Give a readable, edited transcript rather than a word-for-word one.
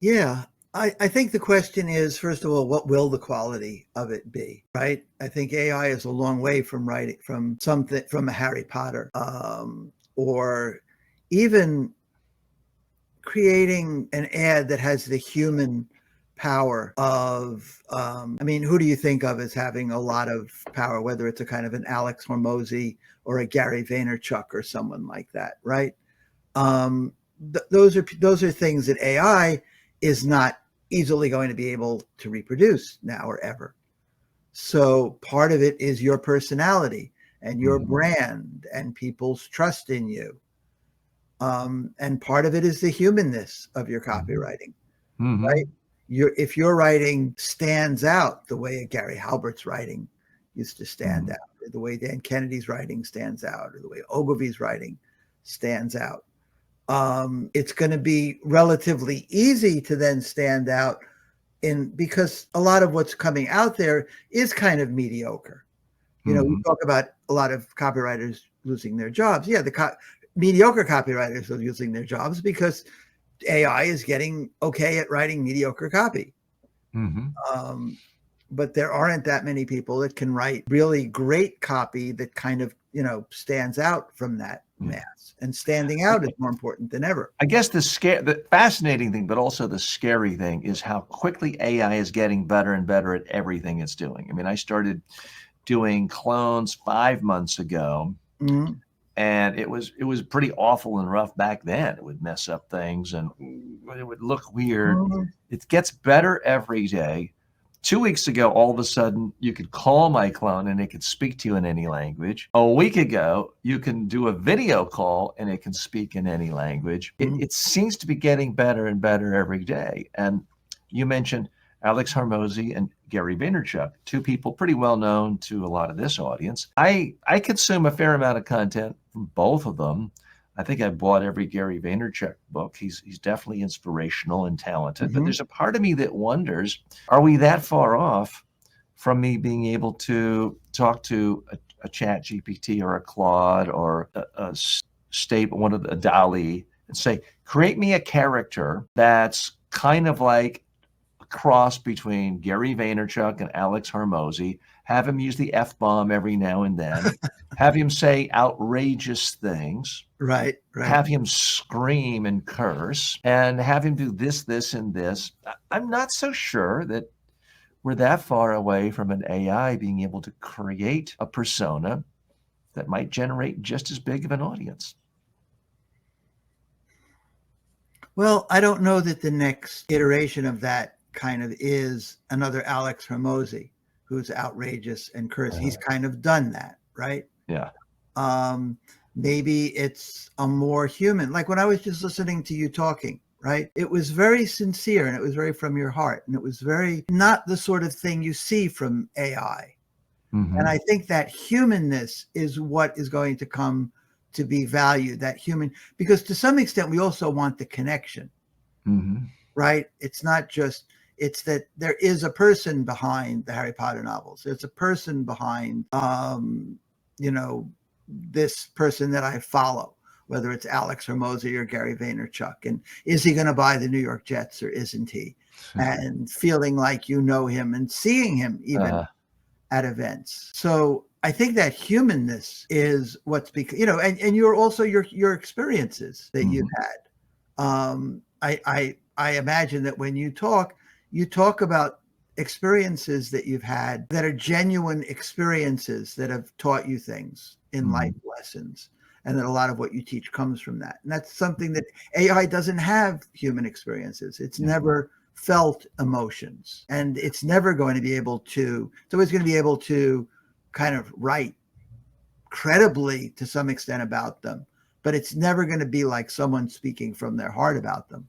Yeah. I think the question is, first of all, what will the quality of it be, right? I think AI is a long way from writing from something from a Harry Potter, or even creating an ad that has the human power of, I mean, who do you think of as having a lot of power, whether it's a kind of an Alex Hormozi or a Gary Vaynerchuk or someone like that, right? Those are things that AI is not easily going to be able to reproduce now or ever. So part of it is your personality and your Mhm. brand and people's trust in you. And part of it is the humanness of your Mhm. copywriting, right? Mhm. If your writing stands out the way Gary Halbert's writing used to stand Mhm. out, or the way Dan Kennedy's writing stands out, or the way Ogilvy's writing stands out, it's going to be relatively easy to then stand out in because a lot of what's coming out there is kind of mediocre. We Mhm. talk about a lot of copywriters losing their jobs. Yeah, mediocre copywriters are losing their jobs because AI is getting okay at writing mediocre copy. Mhm. Um, but there aren't that many people that can write really great copy that kind of, stands out from that Yeah. mass. And standing out is more important than ever. I guess the fascinating thing, but also the scary thing is how quickly AI is getting better and better at everything it's doing. I mean, I started doing clones 5 months ago, Mhm. and it was pretty awful and rough back then. It would mess up things and it would look weird. Mhm. It gets better every day. 2 weeks ago, all of a sudden, you could call my clone and it could speak to you in any language. A week ago, you can do a video call and it can speak in any language. It, Mhm. it seems to be getting better and better every day. And you mentioned Alex Hormozi and Gary Vaynerchuk, two people pretty well known to a lot of this audience. I consume a fair amount of content from both of them. I think I bought every Gary Vaynerchuk book. He's definitely inspirational and talented. But Mhm. there's a part of me that wonders, are we that far off from me being able to talk to a chat GPT or a Claude or one of the Dali and say, create me a character that's kind of like a cross between Gary Vaynerchuk and Alex Hormozi, have him use the F bomb every now and then, have him say outrageous things, Right, right. have him scream and curse, and have him do this, this, and this. I'm not so sure that we're that far away from an AI being able to create a persona that might generate just as big of an audience. Well, I don't know that the next iteration of that kind of is another Alex Hormozi, who's outrageous and cursed. He's Uh, kind of done that, right? yeah. Um, Maybe it's a more human. Like when I was just listening to you talking, right? It was very sincere and it was very from your heart. And it was very not the sort of thing you see from AI. And Hmm. I think that humanness is what is going to come to be valued, that human, because to some extent, we also want the connection, Hmm. right? It's not just, it's that there is a person behind the Harry Potter novels. There's a person behind, you know, this person that I follow, whether it's Alex Hormozi or Gary Vaynerchuk. And is he going to buy the New York Jets or isn't he? And feeling like you know him and seeing him even uh, at events. So I think that humanness is what's and you're also your experiences that you've mhm. had. I imagine that when you talk about experiences that you've had that are genuine experiences that have taught you things in life Mhm. lessons. And that a lot of what you teach comes from that. And that's something that AI doesn't have human experiences. It's Yeah. never felt emotions. And it's never going to be able to, it's always going to be able to kind of write credibly to some extent about them, but it's never going to be like someone speaking from their heart about them.